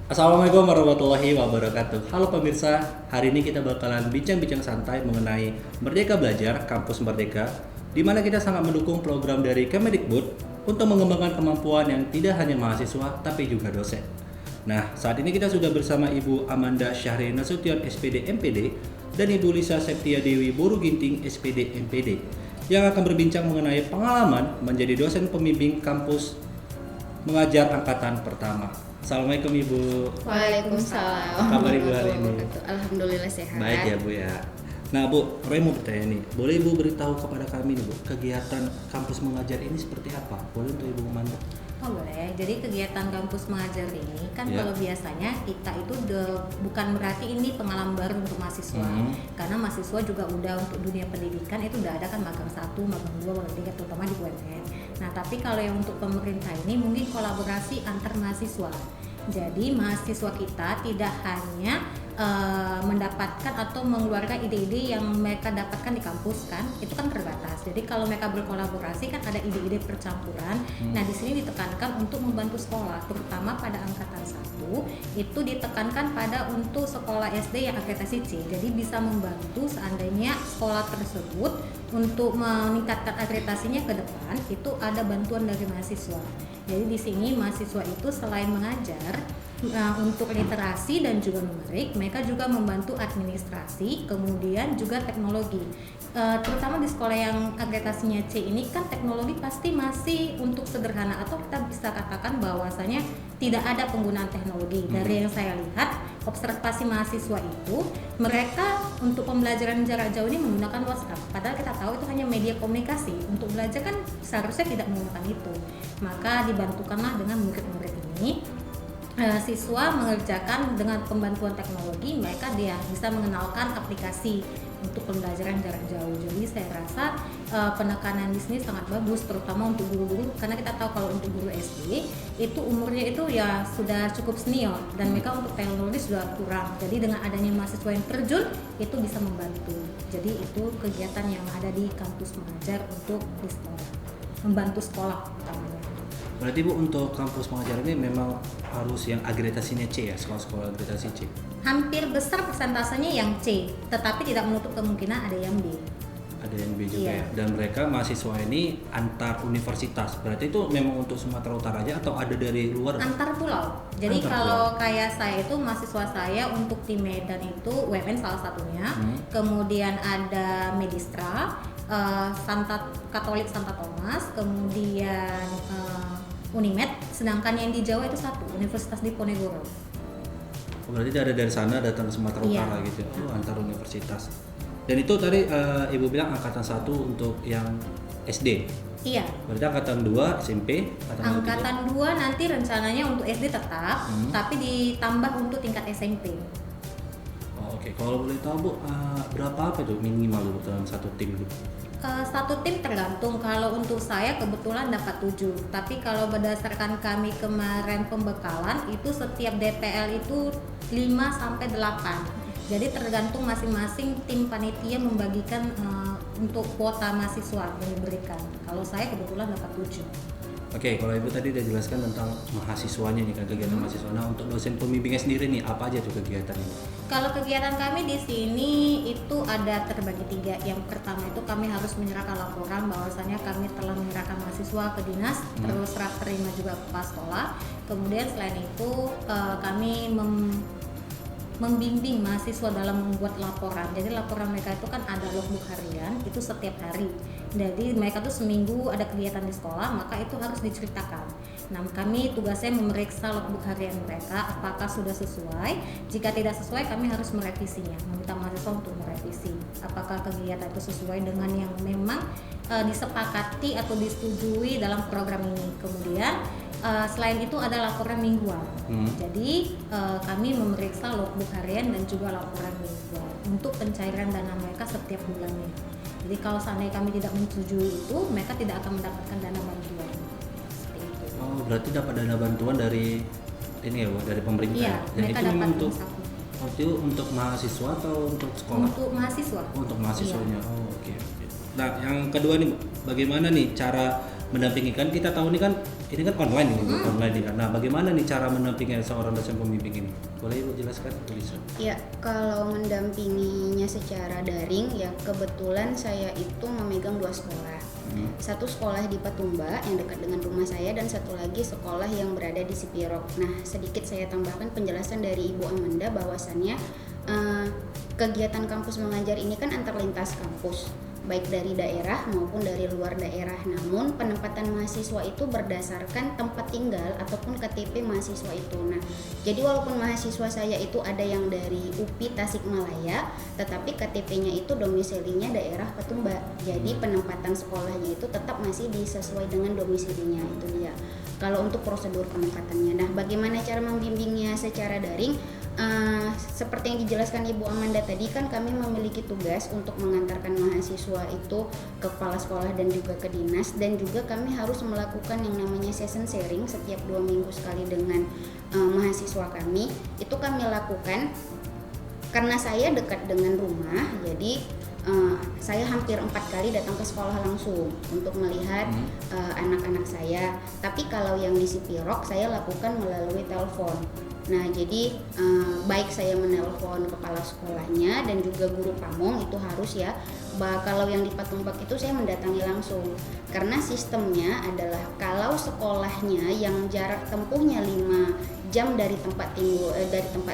Assalamualaikum warahmatullahi wabarakatuh. Halo pemirsa, hari ini kita bakalan bincang-bincang santai mengenai Merdeka Belajar Kampus Merdeka, di mana kita sangat mendukung program dari Kemendikbud untuk mengembangkan kemampuan yang tidak hanya mahasiswa tapi juga dosen. Nah, saat ini kita sudah bersama Ibu Amanda Syahri Nasution SPD MPD dan Ibu Lisa Septia Dewi Boru Ginting SPD MPD yang akan berbincang mengenai pengalaman menjadi dosen pembimbing kampus mengajar angkatan pertama. Assalamualaikum Ibu. Waalaikumsalam. Apa kabar Ibu hari ini? Alhamdulillah sehat. Baik ya Bu ya. Nah Bu, Roy mau bertanya nih, boleh Ibu beritahu kepada kami nih Bu, kegiatan kampus mengajar ini seperti apa? Boleh untuk Ibu Amanda? Oh boleh. Jadi kegiatan kampus mengajar ini kan Ya. kalau biasanya kita itu bukan berarti ini pengalaman baru untuk mahasiswa. Karena mahasiswa juga udah untuk dunia pendidikan itu udah ada kan magang 1, magang 2, magang 3 terutama di UMN. Nah, tapi kalau yang untuk pemerintah ini mungkin kolaborasi antar mahasiswa. Jadi mahasiswa kita tidak hanya mendapatkan atau mengeluarkan ide-ide yang mereka dapatkan di kampus kan, itu kan terbatas. Jadi kalau mereka berkolaborasi kan ada ide-ide percampuran. Nah, di sini ditekankan untuk membantu sekolah, terutama pada angkatan 1 itu ditekankan pada untuk sekolah SD yang akreditasi C. Jadi bisa membantu seandainya sekolah tersebut untuk meningkatkan akreditasinya ke depan itu ada bantuan dari mahasiswa. Jadi di sini mahasiswa itu selain mengajar untuk literasi dan juga numerik, mereka juga membantu administrasi, kemudian juga teknologi. Terutama di sekolah yang akreditasinya C ini kan teknologi pasti masih untuk sederhana atau kita bisa katakan bahwasanya tidak ada penggunaan teknologi. Dari yang saya lihat, observasi mahasiswa itu mereka untuk pembelajaran jarak jauh ini menggunakan WhatsApp. Padahal kita tahu itu hanya media komunikasi. Untuk belajar kan seharusnya tidak menggunakan itu. Maka dibantukanlah dengan murid-murid ini. Siswa mengerjakan dengan pembantuan teknologi, mereka dia bisa mengenalkan aplikasi untuk pembelajaran jarak jauh. Jadi saya rasa penekanan di sini sangat bagus, terutama untuk guru-guru, karena kita tahu kalau untuk guru SD itu umurnya itu ya sudah cukup senior dan mereka untuk teknologi sudah kurang. Jadi dengan adanya mahasiswa yang terjun itu bisa membantu. Jadi itu kegiatan yang ada di kampus mengajar untuk di sekolah, membantu sekolah utamanya. Berarti Bu untuk kampus mengajar ini memang harus yang akreditasinya C ya, sekolah-sekolah akreditasi C? Hampir besar persentasenya yang C, tetapi tidak menutup kemungkinan ada yang B. Ada yang B juga Iya. ya. Dan mereka mahasiswa ini antar universitas. Berarti itu memang untuk Sumatera Utara aja atau ada dari luar? Antar pulau. Jadi Antar kalau kayak saya itu mahasiswa saya untuk di Medan itu UMN salah satunya. Kemudian ada Medistra, Santa Katolik Santa Thomas, kemudian Unimed. Sedangkan yang di Jawa itu satu, Universitas Diponegoro. Oh, berarti ada dari sana datang ke Sumatera Iya. Utara gitu. Oh, antar universitas. Dan itu tadi Ibu bilang angkatan 1 untuk yang SD. Iya. Berarti angkatan 2 SMP, Angkatan 2 nanti rencananya untuk SD tetap, tapi ditambah untuk tingkat SMP. Oh, oke. Kalau boleh tahu Bu, berapa apa itu minimal Bu dalam satu tim Bu? Satu tim tergantung. Kalau untuk saya kebetulan dapat 7, tapi kalau berdasarkan kami kemarin pembekalan itu setiap DPL itu 5 sampai 8. Jadi tergantung masing-masing tim panitia membagikan untuk kuota mahasiswa yang diberikan. Kalau saya kebetulan dapat 7. Oke, kalau Ibu tadi udah jelaskan tentang mahasiswanya nih kan, kegiatan mahasiswa. Nah, untuk dosen pembimbingnya sendiri nih, apa aja tuh kegiatan ini? Kalau kegiatan kami di sini itu ada terbagi 3. Yang pertama itu kami harus menyerahkan laporan bahwasanya kami telah menyerahkan mahasiswa ke dinas, terus serah terima juga ke kepala sekolah. Kemudian selain itu kami membimbing mahasiswa dalam membuat laporan. Jadi laporan mereka itu kan ada logbook harian, itu setiap hari. Jadi mereka tuh seminggu ada kegiatan di sekolah, maka itu harus diceritakan. Nah, kami tugasnya memeriksa logbook harian mereka apakah sudah sesuai. Jika tidak sesuai, kami harus merevisinya, meminta mahasiswa untuk merevisi apakah kegiatan itu sesuai dengan yang memang disepakati atau disetujui dalam program ini. Kemudian selain itu ada laporan mingguan. Jadi kami memeriksa logbook harian dan juga laporan mingguan untuk pencairan dana mereka setiap bulannya. Jadi kalau seandainya kami tidak menyetujui itu, mereka tidak akan mendapatkan dana bantuan. Seperti itu. Oh, berarti dapat dana bantuan dari ini ya Bu, dari pemerintah. Iya, Dan mereka itu dapat memang untuk saku. itu untuk mahasiswa atau untuk sekolah? Untuk mahasiswa. Oh, untuk mahasiswanya. Iya. Oh, oke. Nah, yang kedua nih, Bu, bagaimana nih cara mendampingi kan kita tahu ini kan online ini online ini kan. Nah, bagaimana nih cara mendampingi seorang dosen pembimbing ini? Boleh Ibu jelaskan, Bu Lisa? Ya, kalau mendampinginya secara daring ya kebetulan saya itu memegang 2 sekolah. Satu sekolah di Patumba yang dekat dengan rumah saya dan satu lagi sekolah yang berada di Sipirok. Nah, sedikit saya tambahkan penjelasan dari Ibu Amanda bahwasannya kegiatan kampus mengajar ini kan antar lintas kampus, baik dari daerah maupun dari luar daerah. Namun penempatan mahasiswa itu berdasarkan tempat tinggal ataupun KTP mahasiswa itu. Nah, jadi walaupun mahasiswa saya itu ada yang dari UPI Tasikmalaya, tetapi KTP-nya itu domisilinya daerah Patumba. Jadi penempatan sekolahnya itu tetap masih disesuai dengan domisilinya, itu dia. Kalau untuk prosedur penempatannya. Nah, bagaimana cara membimbingnya secara daring? Seperti yang dijelaskan Ibu Amanda tadi kan kami memiliki tugas untuk mengantarkan mahasiswa itu ke kepala sekolah dan juga ke dinas, dan juga kami harus melakukan yang namanya session sharing setiap 2 minggu sekali dengan mahasiswa kami. Itu kami lakukan karena saya dekat dengan rumah, jadi saya hampir 4 kali datang ke sekolah langsung untuk melihat anak-anak saya. Tapi kalau yang di Sipirok saya lakukan melalui telepon. Nah, jadi baik saya menelpon kepala sekolahnya dan juga guru pamong itu harus ya. Kalau yang di Patumbak itu saya mendatangi langsung. Karena sistemnya adalah kalau sekolahnya yang jarak tempuhnya 5 jam dari tempat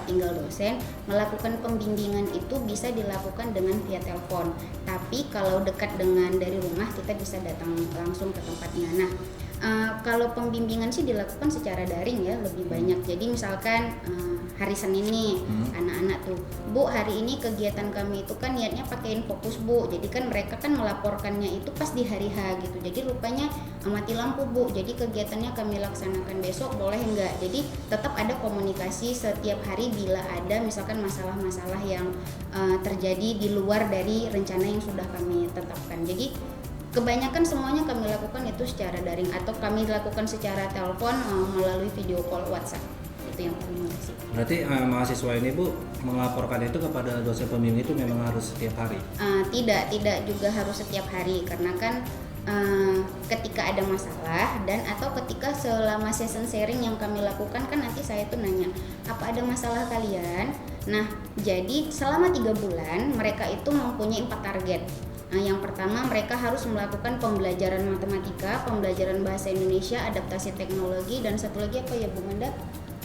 tinggal dosen, melakukan pembimbingan itu bisa dilakukan dengan via telepon. Tapi kalau dekat dengan dari rumah kita bisa datang langsung ke tempatnya. Nah, kalau pembimbingan sih dilakukan secara daring ya, lebih banyak. Jadi misalkan hari Senin nih anak-anak tuh, Bu hari ini kegiatan kami itu kan niatnya pakai Infokus Bu, jadi kan mereka kan melaporkannya itu pas di hari H gitu, jadi rupanya mati lampu Bu, jadi kegiatannya kami laksanakan besok boleh enggak. Jadi tetap ada komunikasi setiap hari bila ada misalkan masalah-masalah yang terjadi di luar dari rencana yang sudah kami tetapkan. Jadi kebanyakan semuanya kami lakukan itu secara daring atau kami lakukan secara telepon melalui video call WhatsApp. Itu yang paling mudah sih. Berarti mahasiswa ini Bu melaporkan itu kepada dosen pembimbing itu memang harus setiap hari? Tidak juga harus setiap hari, karena kan ketika ada masalah dan atau ketika selama session sharing yang kami lakukan kan nanti saya tuh nanya apa ada masalah kalian. Nah, jadi selama 3 bulan mereka itu mempunyai 4 target. Nah, yang pertama mereka harus melakukan pembelajaran matematika, pembelajaran bahasa Indonesia, adaptasi teknologi, dan satu lagi apa ya Bu Manda?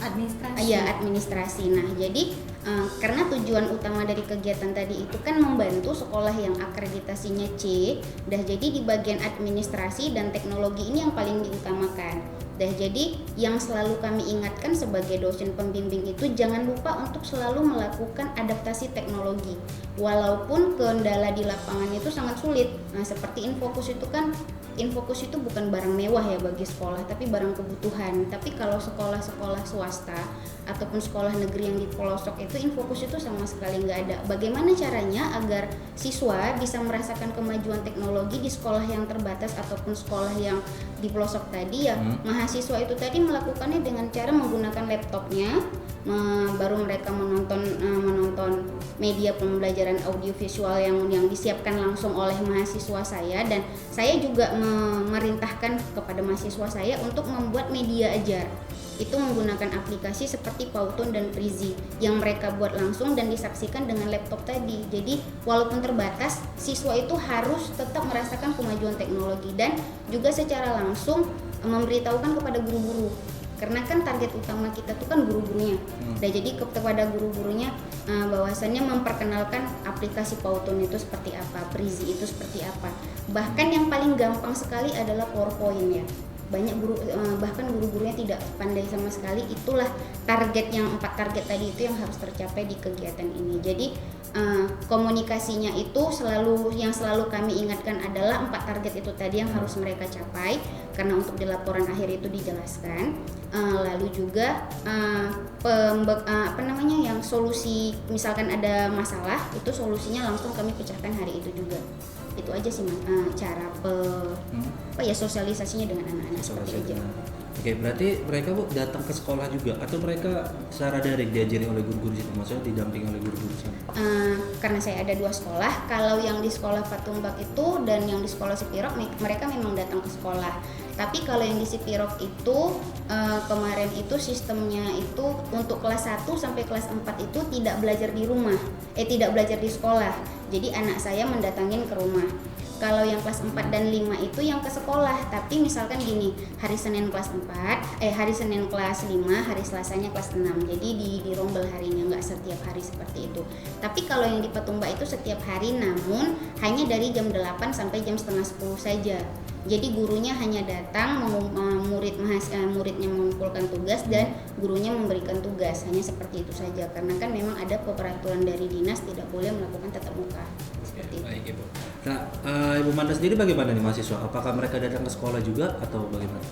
Administrasi. Iya, administrasi. Nah, jadi karena tujuan utama dari kegiatan tadi itu kan membantu sekolah yang akreditasinya C, jadi di bagian administrasi dan teknologi ini yang paling diutamakan. Jadi yang selalu kami ingatkan sebagai dosen pembimbing itu jangan lupa untuk selalu melakukan adaptasi teknologi. Walaupun kendala di lapangan itu sangat sulit. Nah, seperti Infokus itu bukan barang mewah ya bagi sekolah, tapi barang kebutuhan. Tapi kalau sekolah-sekolah swasta ataupun sekolah negeri yang di pelosok itu Infokus itu sama sekali nggak ada. Bagaimana caranya agar siswa bisa merasakan kemajuan teknologi di sekolah yang terbatas ataupun sekolah yang di pelosok tadi ya, mahasiswa itu tadi melakukannya dengan cara menggunakan laptopnya, baru mereka menonton media pembelajaran audiovisual yang disiapkan langsung oleh mahasiswa saya, dan saya juga memerintahkan kepada mahasiswa saya untuk membuat media ajar. Itu menggunakan aplikasi seperti Powtoon dan Prezi yang mereka buat langsung dan disaksikan dengan laptop tadi. Jadi walaupun terbatas, siswa itu harus tetap merasakan kemajuan teknologi dan juga secara langsung memberitahukan kepada guru-guru. Karena kan target utama kita tuh kan guru-gurunya. Dan jadi kepada guru-gurunya bahwasannya memperkenalkan aplikasi Powtoon itu seperti apa, Prezi itu seperti apa. Bahkan yang paling gampang sekali adalah PowerPoint ya. Banyak guru bahkan guru-gurunya tidak pandai sama sekali. Itulah target yang 4 target tadi itu yang harus tercapai di kegiatan ini. Jadi komunikasinya itu selalu kami ingatkan adalah 4 target itu tadi yang harus mereka capai, karena untuk di laporan akhir itu dijelaskan. Lalu juga yang solusi misalkan ada masalah itu solusinya langsung kami pecahkan hari itu juga. Itu aja sih cara sosialisasinya dengan anak-anak seperti itu. Oke, berarti mereka Bu datang ke sekolah juga atau mereka secara daring diajari oleh guru-guru situ, maksudnya didampingi oleh guru-guru sana? Karena saya ada 2 sekolah, kalau yang di sekolah Patumbak itu dan yang di sekolah Sipirok mereka memang datang ke sekolah. Tapi kalau yang di Sipirok itu kemarin itu sistemnya itu untuk kelas 1 sampai kelas 4 itu tidak belajar di rumah, tidak belajar di sekolah. Jadi anak saya mendatangin ke rumah. Kalau yang kelas 4 dan 5 itu yang ke sekolah, tapi misalkan gini, hari Senin kelas 4, hari Senin kelas 5, hari Selasanya kelas 6. Jadi dirombel harinya, nggak setiap hari seperti itu. Tapi kalau yang di Patumbak itu setiap hari, namun hanya dari jam 8 sampai jam setengah 10 saja. Jadi gurunya hanya datang, muridnya mengumpulkan tugas dan gurunya memberikan tugas, hanya seperti itu saja. Karena kan memang ada peraturan dari dinas tidak boleh melakukan tatap muka. Seperti itu. Baik Ibu. Nah, Ibu Manda sendiri bagaimana nih mahasiswa? Apakah mereka datang ke sekolah juga atau bagaimana?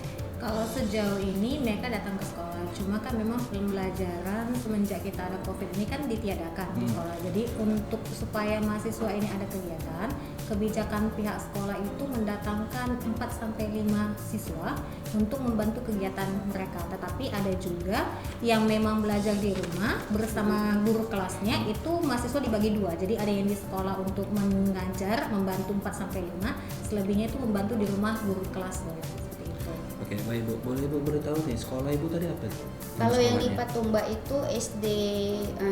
Kalau sejauh ini mereka datang ke sekolah, cuma kan memang pembelajaran semenjak kita ada COVID ini kan ditiadakan di sekolah. Jadi untuk supaya mahasiswa ini ada kegiatan, kebijakan pihak sekolah itu mendatangkan 4-5 siswa untuk membantu kegiatan mereka. Tetapi ada juga yang memang belajar di rumah bersama guru kelasnya, itu mahasiswa dibagi 2. Jadi ada yang di sekolah untuk mengajar, membantu 4-5, selebihnya itu membantu di rumah guru kelas. Oke, baik Bu. Boleh Ibu beritahu nih, sekolah Ibu tadi apa? Kalau yang di Patumbak itu SD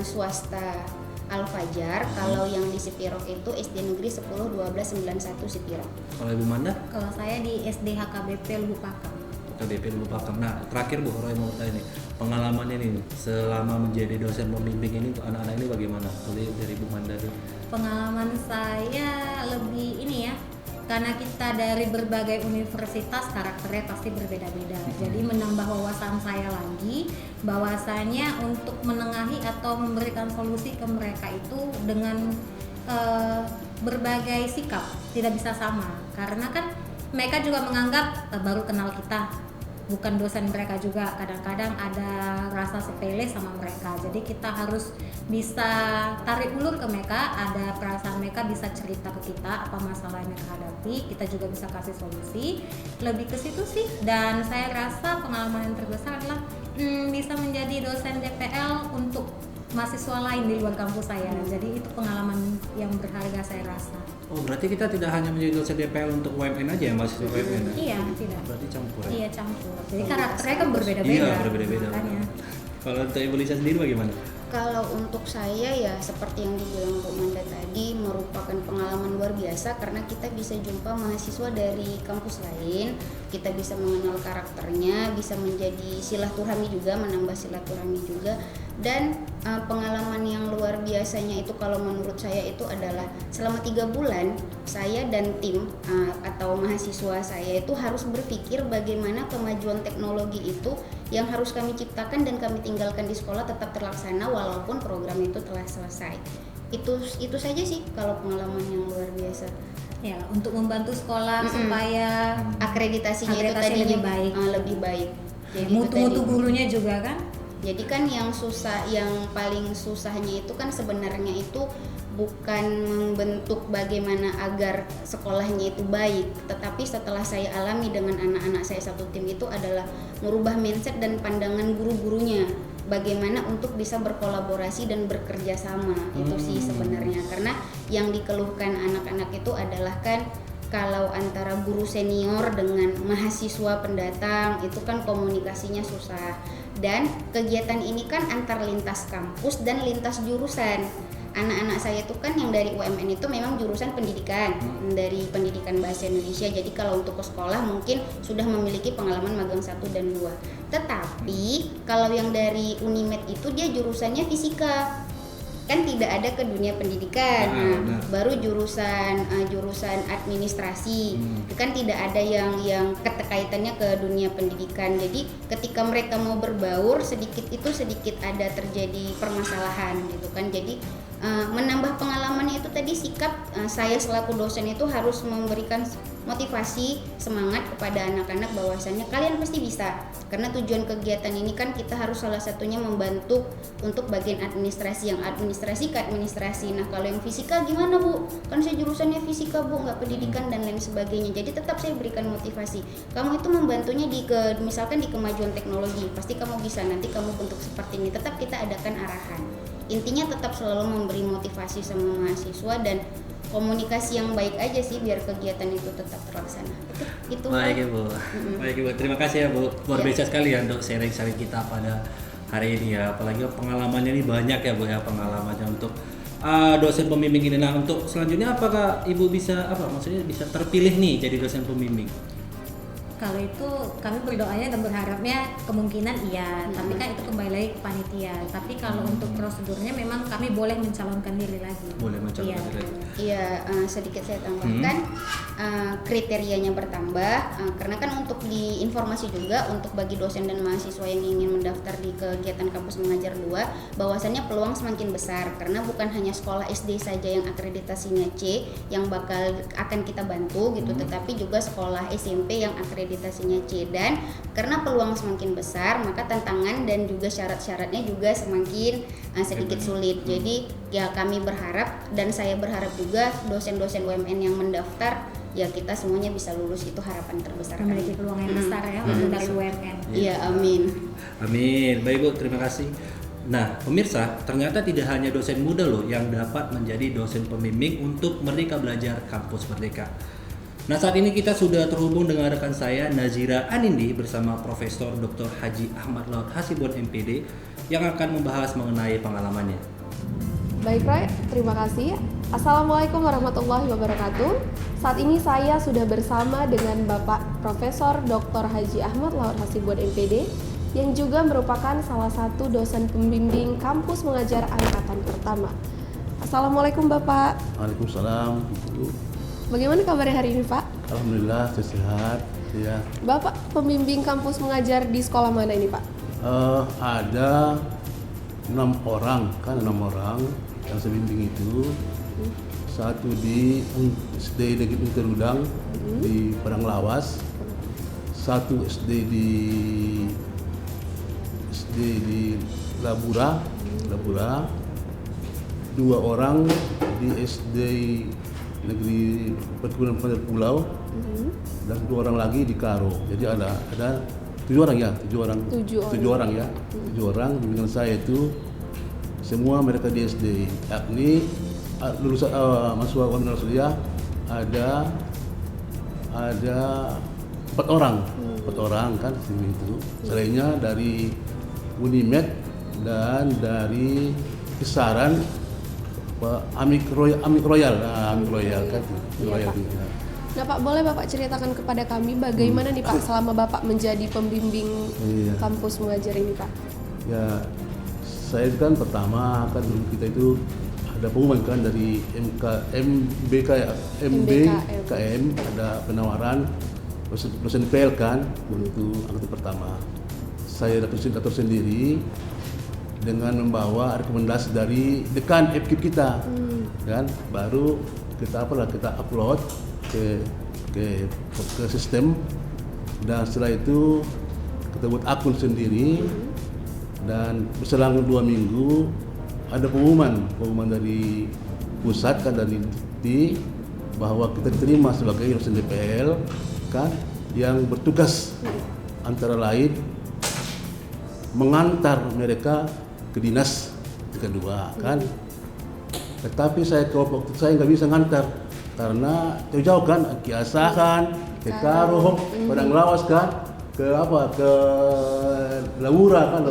swasta Al-Fajar, kalau yang di Sipirok itu SD Negeri 10 12 91 Sipirok. Kalau Ibu Manda? Kalau saya di SD HKBP Lubu Pakam. HKBP Lubu Pakam. Nah, terakhir Bu, Roy mau bertanya nih, pengalamannya nih selama menjadi dosen pembimbing ini untuk anak-anak ini bagaimana? Kalau dari Ibu Manda dulu. Pengalaman saya lebih ini ya, karena kita dari berbagai universitas karakternya pasti berbeda-beda. Jadi menambah wawasan saya lagi bahwasanya untuk menengahi atau memberikan solusi ke mereka itu dengan berbagai sikap, tidak bisa sama. Karena kan mereka juga menganggap baru kenal kita, bukan dosen mereka juga. Kadang-kadang ada rasa sepele sama mereka. Jadi kita harus bisa tarik ulur ke mereka, ada perasaan mereka bisa cerita ke kita apa masalah yang mereka hadapi, kita juga bisa kasih solusi. Lebih ke situ sih. Dan saya rasa pengalaman yang terbesar adalah bisa menjadi dosen DPL untuk mahasiswa lain di luar kampus saya. Jadi itu pengalaman yang berharga saya rasa. Oh, berarti kita tidak hanya menjadi dosen DPL untuk UMN aja ya, mahasiswa UMN? Iya, tidak. Berarti campur ya? Iya, campur. Jadi karakternya kan berbeda-beda. Iya, berbeda-beda. Makanya. Kalau untuk Ibu Lisa sendiri bagaimana? Kalau untuk saya ya seperti yang dibilang Bu Manda tadi, merupakan pengalaman luar biasa karena kita bisa jumpa mahasiswa dari kampus lain, kita bisa mengenal karakternya, bisa menjadi silaturahmi juga, menambah silaturahmi juga. Dan pengalaman yang luar biasanya itu kalau menurut saya itu adalah selama 3 bulan saya dan tim atau mahasiswa saya itu harus berpikir bagaimana kemajuan teknologi itu yang harus kami ciptakan dan kami tinggalkan di sekolah tetap terlaksana walaupun program itu telah selesai. Itu saja sih kalau pengalaman yang luar biasa. Ya, untuk membantu sekolah supaya akreditasinya itu akreditasi tadinya lebih baik. Jadi Mutu-mutu gurunya juga kan? Jadi kan yang paling susahnya itu kan sebenarnya itu bukan membentuk bagaimana agar sekolahnya itu baik, tetapi setelah saya alami dengan anak-anak saya satu tim itu adalah merubah mindset dan pandangan guru-gurunya, bagaimana untuk bisa berkolaborasi dan bekerja sama. Itu sih sebenarnya, karena yang dikeluhkan anak-anak itu adalah kan kalau antara guru senior dengan mahasiswa pendatang itu kan komunikasinya susah, dan kegiatan ini kan antar lintas kampus dan lintas jurusan. Anak-anak saya itu kan yang dari UMN itu memang jurusan pendidikan, dari pendidikan bahasa Indonesia. Jadi kalau untuk ke sekolah mungkin sudah memiliki pengalaman magang 1 dan 2. Tetapi kalau yang dari Unimed itu dia jurusannya fisika, kan tidak ada ke dunia pendidikan. Baru jurusan administrasi itu kan tidak ada yang keterkaitannya ke dunia pendidikan. Jadi ketika mereka mau berbaur sedikit ada terjadi permasalahan gitu kan. Jadi menambah pengalamannya itu tadi sikap saya selaku dosen itu harus memberikan motivasi, semangat kepada anak-anak bahwasannya kalian pasti bisa. Karena tujuan kegiatan ini kan kita harus salah satunya membantu untuk bagian administrasi, yang administrasi ke administrasi. Nah kalau yang fisika gimana Bu? Kan saya jurusannya fisika Bu, nggak pendidikan dan lain sebagainya. Jadi tetap saya berikan motivasi. Kamu itu membantunya misalkan di kemajuan teknologi, pasti kamu bisa, nanti kamu bentuk seperti ini. Tetap kita adakan arahan. Intinya tetap selalu memberi motivasi sama mahasiswa dan komunikasi yang baik aja sih biar kegiatan itu tetap terlaksana. Itu Baik Ibu. Baik Ibu, terima kasih ya Bu. Luar biasa sekali ya untuk sharing-sharing kita pada hari ini ya. Apalagi pengalamannya ini banyak ya Bu ya, pengalamannya untuk dosen pembimbing ini. Nah, untuk selanjutnya apakah Ibu bisa maksudnya bisa terpilih nih jadi dosen pembimbing? Kalau itu kami berdoanya dan berharapnya kemungkinan iya, tapi kan itu kembali lagi ke panitia. Tapi kalau untuk prosedurnya memang kami boleh mencalonkan diri lagi. Boleh mencalonkan diri. Iya, sedikit saya tambahkan kriterianya bertambah karena kan untuk di informasi juga untuk bagi dosen dan mahasiswa yang ingin mendaftar di kegiatan kampus mengajar 2, bahwasannya peluang semakin besar karena bukan hanya sekolah SD saja yang akreditasinya C yang akan kita bantu gitu, tetapi juga sekolah SMP yang akreditasinya C. Dan karena peluang semakin besar maka tantangan dan juga syarat-syaratnya juga semakin sedikit sulit. Jadi ya kami berharap dan saya berharap juga dosen-dosen UMN yang mendaftar ya kita semuanya bisa lulus, itu harapan terbesar kami. Memiliki peluang yang besar ya untuk dari UMN. Iya, amin. Amin. Baik Bu, terima kasih. Nah, pemirsa, ternyata tidak hanya dosen muda loh yang dapat menjadi dosen pembimbing untuk Merdeka Belajar Kampus Merdeka. Nah, saat ini kita sudah terhubung dengan rekan saya Nazira Anindi bersama Profesor Dr. Haji Ahmad Laut Hasibuan MPD yang akan membahas mengenai pengalamannya. Baik Roy, terima kasih. Assalamualaikum warahmatullahi wabarakatuh. Saat ini saya sudah bersama dengan Bapak Profesor Dr. Haji Ahmad Laut Hasibuan MPD yang juga merupakan salah satu dosen pembimbing kampus mengajar angkatan pertama. Assalamualaikum Bapak. Waalaikumsalam. Bagaimana kabarnya hari ini Pak? Alhamdulillah sehat. Ya. Bapak pembimbing kampus mengajar di sekolah mana ini Pak? Ada 6 orang yang saya bimbing itu. Satu di SD Negeri Terudang di Padang Lawas, satu SD di Labura, 2 orang di SD Negeri Perkebunan Pasir Pulau, dan 2 orang lagi di Karo. Jadi ada 7 orang ya, 7 orang ya, 7 orang bimbingan saya itu semua mereka di SD, yakni lulusan mahasiswa Wanita Sulia ada 4 orang kan sini itu. Selainnya dari Unimed dan dari Kisaran Amik Royal kan. Iya, Pak. Nah Pak, boleh Bapak ceritakan kepada kami bagaimana nih Pak selama Bapak menjadi pembimbing kampus mengajar ini Pak? Ya, saya kan pertama kan dulu kita itu ada pengumuman kan dari MBKM ada penawaran dosen PL kan untuk angkatan pertama. Saya dapat sendiri dengan membawa rekomendasi dari dekan FKIP kita, kan baru kita upload ke sistem, dan setelah itu kita buat akun sendiri, dan berselang 2 minggu ada pengumuman dari pusat kan, dari DIT bahwa kita diterima sebagai dosen DPL kan, yang bertugas antara lain mengantar mereka ke dinas kedua kan. Tetapi waktu saya nggak bisa ngantar karena jauh kan, ke Asahan, ke Karo, Padang Lawas kan, ke Labura kan,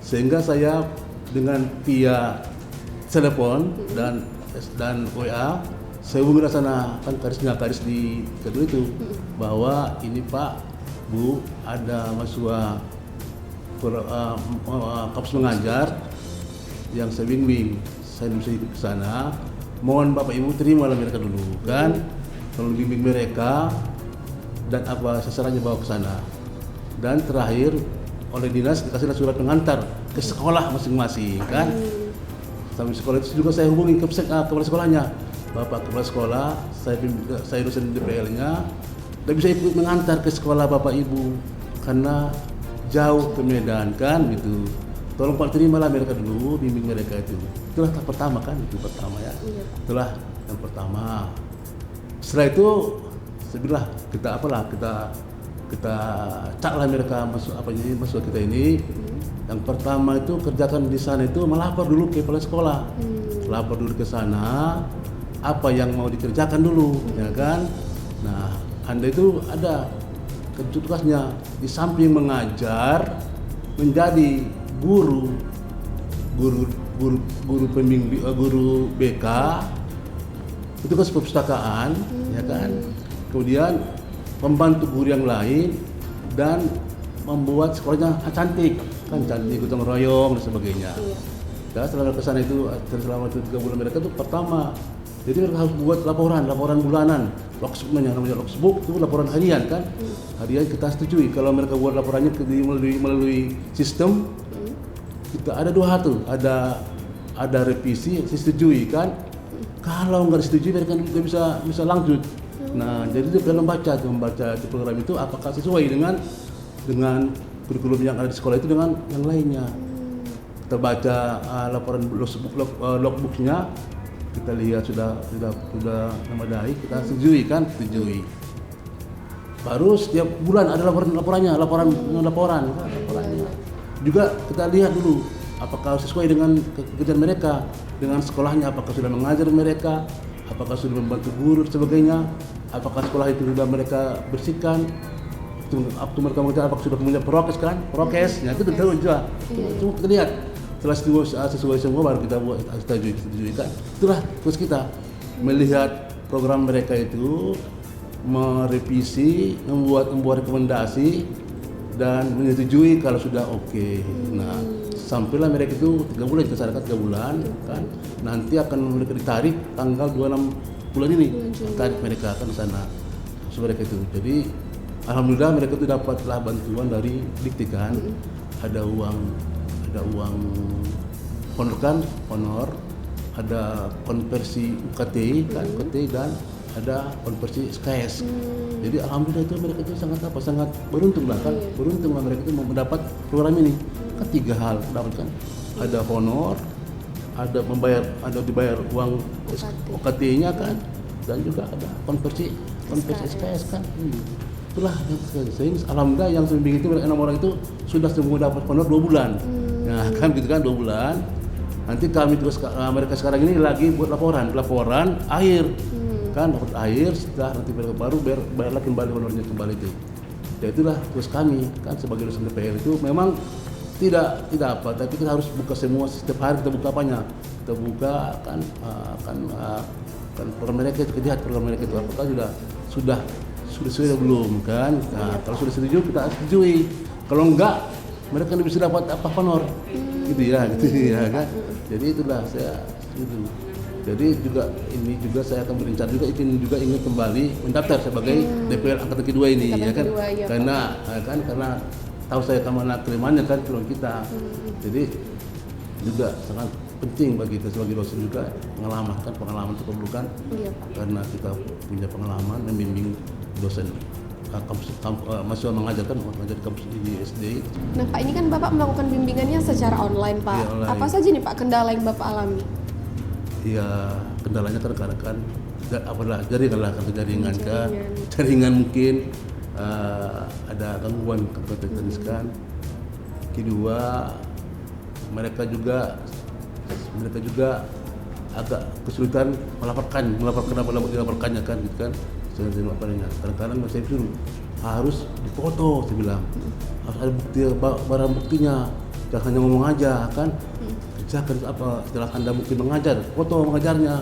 sehingga saya dengan via telepon dan WA saya hubungi sana kan karis di kedua itu bahwa ini Pak Bu ada mahasiswa kampus mengajar yang saya bimbing, saya bisa ikut ke sana, mohon Bapak Ibu terima mereka dulu kan, kalau bimbing mereka dan apa sasarannya bawa ke sana, dan terakhir oleh dinas dikasih surat pengantar ke sekolah masing-masing kan. Sampai sekolah itu juga saya hubungi ke kepala sekolahnya, Bapak kepala sekolah, saya dosen DPL-nya, tidak bisa ikut mengantar ke sekolah Bapak Ibu karena jauh ke Medan kan gitu. Tolong Pak terimalah mereka dulu, bimbing mereka itu. Itulah tahap pertama kan, itu pertama ya. Itulah yang pertama. Setelah itu saya bilang kita caklah mereka masuk kita ini. Yang pertama itu kerjakan di sana itu melapor dulu ke kepala sekolah. Lapor dulu ke sana apa yang mau dikerjakan dulu, ya kan? Nah, Anda itu ada tugasnya di samping mengajar menjadi guru pembimbing, guru BK, petugas perpustakaan, ya kan. Kemudian membantu guru yang lain dan membuat sekolahnya cantik, kan cantik, gotong royong dan sebagainya. Dan setelah kesana itu, selama 3 bulan mereka itu pertama, jadi mereka harus buat laporan bulanan, namanya logsbook itu laporan harian kan. Harian kita setujui kalau mereka buat laporannya melalui sistem. Kita ada 2 hal tuh, ada revisi, disetujui kan. Kalau nggak disetujui mereka nggak bisa lanjut. Nah, jadi dia membaca program itu apakah sesuai dengan kurikulum yang ada di sekolah itu dengan yang lainnya. Kita baca laporan logbooknya, kita lihat sudah memadai, kita setujui. Baru setiap bulan ada laporannya. Juga kita lihat dulu apakah sesuai dengan pekerjaan mereka, dengan sekolahnya, apakah sudah mengajar mereka, apakah sudah membantu guru dan sebagainya, apakah sekolah itu sudah mereka bersihkan, waktu mereka mengajar apakah sudah punya prokesnya itu tahu juga. Cuma kita lihat setelah sesuai semua baru kita buat setujui kan. Itulah tugas kita melihat program mereka itu, merevisi, membuat rekomendasi dan menyetujui kalau sudah oke. Nah, sampailah mereka itu 3 bulan, kita sarankan 3 bulan kan. Nanti akan mereka ditarik tanggal 26 bulan ini. Tarik mereka akan ke sana. Mereka itu. Jadi alhamdulillah mereka itu dapatlah bantuan dari Dikti kan. Ada uang honor, ada konversi UKT kan, UKT dan ada konversi SKS. Jadi alhamdulillah itu mereka itu sangat beruntung lah kan. Beruntung lah mereka itu mendapat program ini. Kan 3 hal dapat kan. Ada honor, ada dibayar uang UKT-nya kan, dan juga ada konversi SKS kan. Itulah sehingga alhamdulillah yang sembilan itu 6 orang itu sudah semua dapat honor 2 bulan. Nah, kan gitu kan 2 bulan. Nanti kami terus mereka sekarang ini lagi buat laporan akhir. Kan dapat akhir, setelah nanti mereka baru bayar lagi kembali honornya kembali itu. Ya itulah tugas kami kan sebagai dosen DPL itu memang tidak apa, tapi kita harus buka semua setiap hari. Kita buka apanya? Kita buka kan program mereka itu, lihat program mereka itu apakah sudah sesuai belum kan. Nah, kalau sudah setuju kita setujui. Kalau enggak mereka tidak bisa dapat honor gitu ya kan. Jadi itulah saya itu. Jadi juga saya akan berencana ingin kembali mendaftar sebagai DPL angkatan kedua ini ya kan. Karena tahu saya kemana kelimanya kan peluang kita. Jadi juga sangat penting bagi kita sebagai dosen juga pengalaman itu perlu kan. Karena kita punya pengalaman membimbing dosen mahasiswa mengajar di kampus di SD. Nah Pak, ini kan Bapak melakukan bimbingannya secara online Pak. Ya, online. Apa saja nih Pak kendala yang Bapak alami? Ya kendalanya kan jaringan mungkin ada gangguan teknis kan. Kedua mereka juga agak kesulitan melaporkannya kan gitu kan. Kadang-kadang saya suruh harus dipoto, saya bilang harus ada bukti, barang buktinya, jangan hanya ngomong aja kan. Kerjakan apa setelah Anda mungkin mengajar, foto mengajarnya,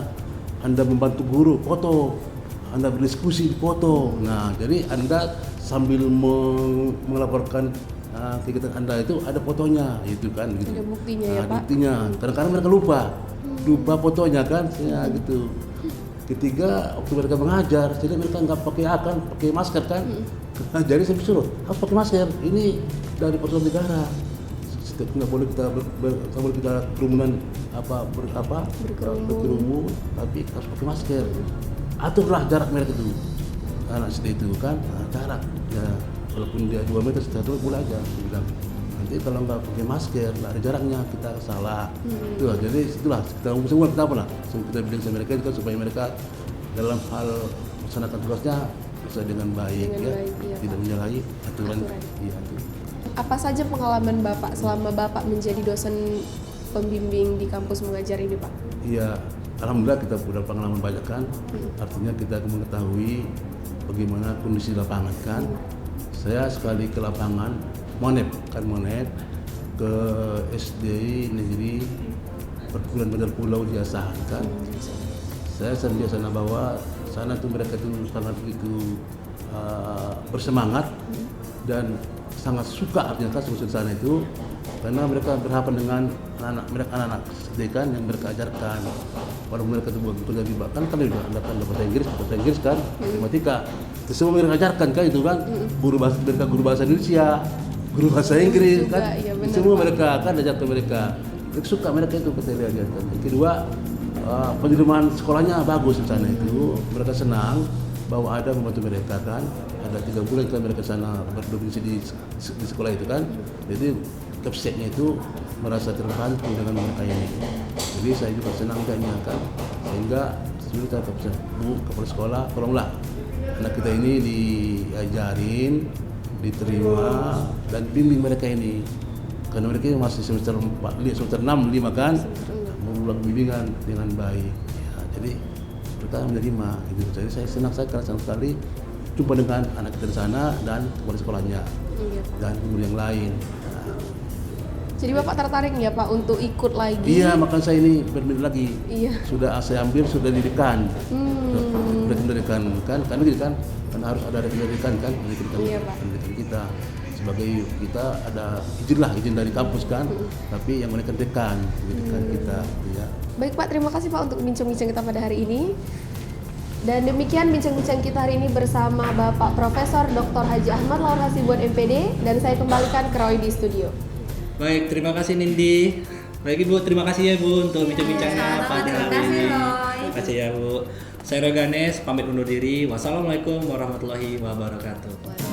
Anda membantu guru, foto, Anda berdiskusi, foto. Nah, jadi Anda sambil melaporkan kegiatan Anda itu ada fotonya, itu kan gitu. Ada buktinya ya Pak. Buktinya. Kadang-kadang mereka lupa fotonya kan, ya gitu. Ketiga, waktu mereka mengajar, jadi mereka nggak pakai masker kan. Jadi saya suruh harus pakai masker. Ini dari peraturan negara. nggak boleh kita nggak boleh kita kerumunan berkerumun, tapi harus pakai masker. Aturlah jarak mereka itu, anak SD itu kan jarak ya, walaupun dia 2 meter satu boleh aja dia bilang. Nanti kalau nggak pakai masker, nggak ada jaraknya, kita salah. Itulah, jadi itulah kita semua kita apa lah, kita bilang sama mereka juga supaya mereka dalam hal melaksanakan tugasnya bisa dengan baik, iya, tidak menyalahi aturan. Iya, Apa saja pengalaman Bapak selama Bapak menjadi dosen pembimbing di kampus mengajar ini, Pak? Iya, alhamdulillah kita sudah pengalaman banyak kan. Artinya kita mengetahui bagaimana kondisi lapangan kan. Saya sekali ke lapangan Monet ke SD negeri perguruan Bandar Pulau di Asahan kan. Saya sambil sana bahwa sana tuh mereka tuh sangat begitu bersemangat dan sangat suka artinya kan di sana itu, karena mereka berhadapan dengan anak-anak SD kan yang mereka ajarkan. Walaupun mereka itu bekerja di bahkan kan juga ada bahasa Inggris kan, matematika. Itu semua mereka ajarkan kan itu kan, guru bahasa Indonesia, guru bahasa Inggris juga, kan, iya benar, semua Pak. mereka kan ajarkan mereka. Mereka suka mereka itu kita lihat. Yang kedua, penerimaan sekolahnya bagus di sana itu, mereka senang bahwa ada membantu mereka kan. Ada 3 bulan kan mereka sana berdomisili di sekolah itu kan, jadi kapseknya itu merasa terbantu dengan mereka ini. Jadi saya juga senang kayaknya kan, sehingga kita pesan Bu kepala sekolah, tolonglah anak kita ini diajarin, diterima dan bimbing mereka ini, karena mereka masih semester 6, 5 kan, mengulang bimbingan dengan baik. Ya, jadi kita menerima gitu. Jadi saya senang sekali jumpa dengan anak kita di sana dan kepala sekolahnya dan guru yang lain. Jadi Bapak tertarik ya Pak untuk ikut lagi? Iya, makanya saya ini berminat lagi. Iya. Sudah saya ambil, sudah didikan. Sudah didikan kan, karena gitu kan harus ada didikan kan, Iya, Pak. pendidikan kita. Sebagai kita ada izin dari kampus kan, tapi yang mereka dekan kita. Ya. Baik Pak, terima kasih Pak untuk bincang-bincang kita pada hari ini. Dan demikian bincang-bincang kita hari ini bersama Bapak Profesor Dr. Haji Ahmad Laur Hasibuan MPD, dan saya kembalikan ke Roy di studio. Baik, terima kasih Nindi. Baik Ibu, terima kasih ya Bu untuk bincang-bincangnya sama-sama, pada terima hari kasih, ini. Roy. Terima kasih ya Bu. Saya Roganes, pamit undur diri. Wassalamualaikum warahmatullahi wabarakatuh.